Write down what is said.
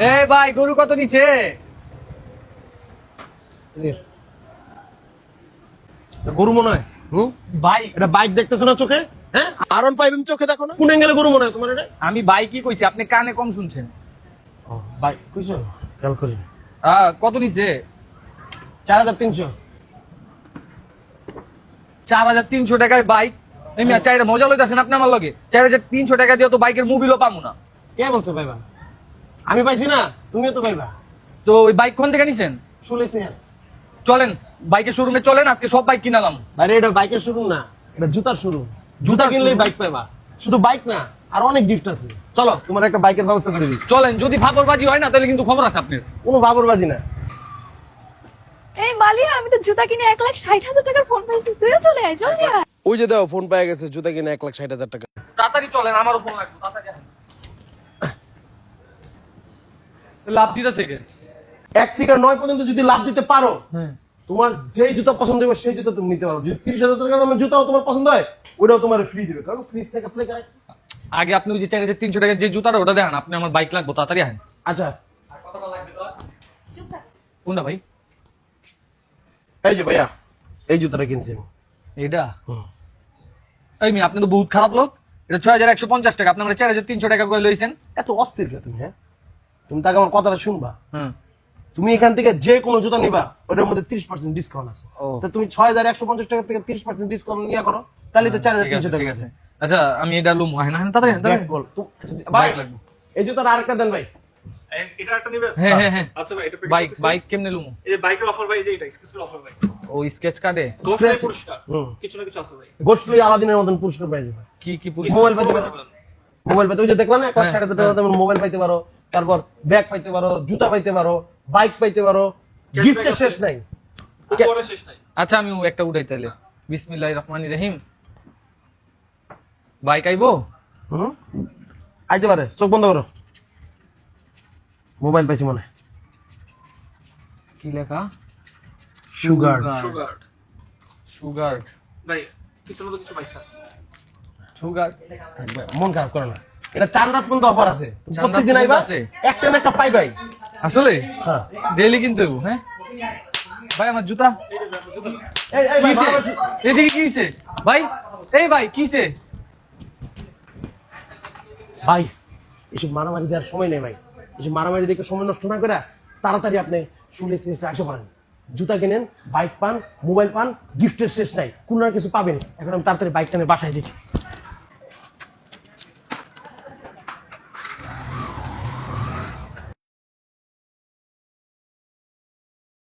এই ভাই গরু কত নিচে? গরু মনে হয় ভাই এটা বাইক দেখতেছো না চোখে? হ্যাঁ R15 চোখে দেখো না? কোন অ্যাঙ্গেলে গরু মনে হয় তোমার এটা? আমি ভাই কি কইছি, আপনি কানে কম শুনছেন। বাইক কইছো? খেয়াল করি। কত নিচে? 4300। 4300 টাকায় বাইক? আমি চাইরে মজা লইতাছেন আপনি আমার লগে? 4300 টাকা দিয়ে তো বাইকের মোবিলও পামু না। কে বলছো পাইবা? আমি পাইছি না, তুমিও তো পাইবা। তো ওই বাইক কোন থেকে নিছেন? শুনেছি আস। চলেন বাইকের শোরুমে চলেন, আজকে সব বাইক কিনালাম। আরে এটা বাইকের শোরুম না, এটা জুতার শোরুম। জুতা কিনলেই বাইক পাইবা। শুধু বাইক না, আর অনেক গিফট আছে। চলো তোমার একটা বাইকের ব্যবস্থা করে দিই। চলেন, যদি ফাপড়বাজি হয় না তাহলে কিন্তু খবর আছে আপনার। কোনো বাবরবাজি না। এই মালিয়া, আমি তো জুতা কিনে 1,60,000 টাকার ফোন পাইছি, তুইও চলে আয়, জলদি আয়। ওই যে দাও ফোন পাওয়া গেছে, জুতা কিনে 1,60,000 টাকা। তাড়াতাড়ি চলেন, আমারও ফোন লাগবে, তাড়াতাড়ি আসেন। লাভ দিতেছে কে? 1 থেকে 9 পর্যন্ত যদি লাভ দিতে পারো, হ্যাঁ, তোমার যেই জুতা পছন্দ হবে সেই জুতা তুমি নিতে পারো। যদি 30,000 টাকা দামের জুতাও তোমার পছন্দ হয়, ওটাও তোমার ফ্রি দিবে, কারণ ফ্রিজ থেকে আসলে গাইস। আগে আপনি ওই যে 4300 টাকার যে জুতাটা ওটা দেখান, আপনি আমার বাইক লাগবো, তাড়াতাড়ি আসেন। আচ্ছা কোনটা ভাই? এই যে ভাইয়া, এই জুতাটা কিনছি আমি। এটা এই মি, আপনি তো বহুত খারাপ লোক। এটা 6150 টাকা, আপনি আমরা 4300 টাকা করে লইছেন। এত অস্থির কে তুমি? হ্যাঁ, তুমি তাকে আমার কথাটা শুনবা। হুম, তুমি এখান থেকে যে কোনো জুতা নিবা, ওটার মধ্যে 30% ডিসকাউন্ট আছে। ও। তো তুমি 6150 টাকা থেকে 30% ডিসকাউন্ট নিয়ে করো, তাহলে তো ঠিক আছে 4300 টাকা ঠিক আছে। আছে। আচ্ছা আমি এটা লুম, হয় না? তাড়াতাড়ি আসেন, তাড়াতাড়ি। বল ভাই, বাইক লাগবে। এই জুতার আরেকটা দেন ভাই। এটা একটা নিবে। হ্যাঁ হ্যাঁ হ্যাঁ, আচ্ছা ভাই, এটা বাইক বাইক কেমনে লুম? এই যে বাইকের অফার ভাই, এই যে এটা স্কেচের অফার ভাই। ও স্কেচ কার্ডে 10 টাকা পুরস্কার। হুম। কিছু না কিছু আছে ভাই। গোষ্ঠী আলাদিনের মতন পুরস্কার পেয়ে যাবে। কি কি মোবাইল পাইতে পারো। মোবাইল পাইতে, ওই যে দেখলাম না, হ্যাঁ, 1,60,000 টাকা দামের মোবাইল পাইতে পারো, তারপর ব্যাগ পাইতে পারো, জুতা পাইতে পারো, বাইক পাইতে পারো, গিফটের শেষ নাই। পরে শেষ নাই। আচ্ছা আমি একটা উঠাই তাহলে। বিসমিল্লাহির রহমানির রহিম। বাইক আইবো? হুম, আইতে পারে। চোখ বন্ধ করো। মোবাইল পাইছি মনে হয়। কি লেখা? সুগার। সুগার। সুগার ভাই কিছু না তো কিছু পাইছা। সুগার। মন খারাপ করো না, এটা 4 রাত পর্যন্ত অফার আছে। চার রাত প্রত্যেকদিন আইবা, আছে? একটা না একটা পাইবাই। আসলে হ্যাঁ। ডেইলি কিন্তু। হ্যাঁ ভাই, আমার জুতা এই ভাই, কিসে? ভালো- এদিকে কি হইছে ভাই? এই ভাই কিসে? ভাই এসব মারামারি দেওয়ার সময় নেই ভাই। এসব মারামারি দেখে সময় নষ্ট না করে তাড়াতাড়ি আপনি শুনে আসে পারেন। জুতা কিনেন, বাইক পান, মোবাইল পান, গিফটের শেষ নাই, কোনো না কিছু পাবেন। এখন আমি তাড়াতাড়ি বাইকটা নিয়ে বাসায় দিচ্ছি।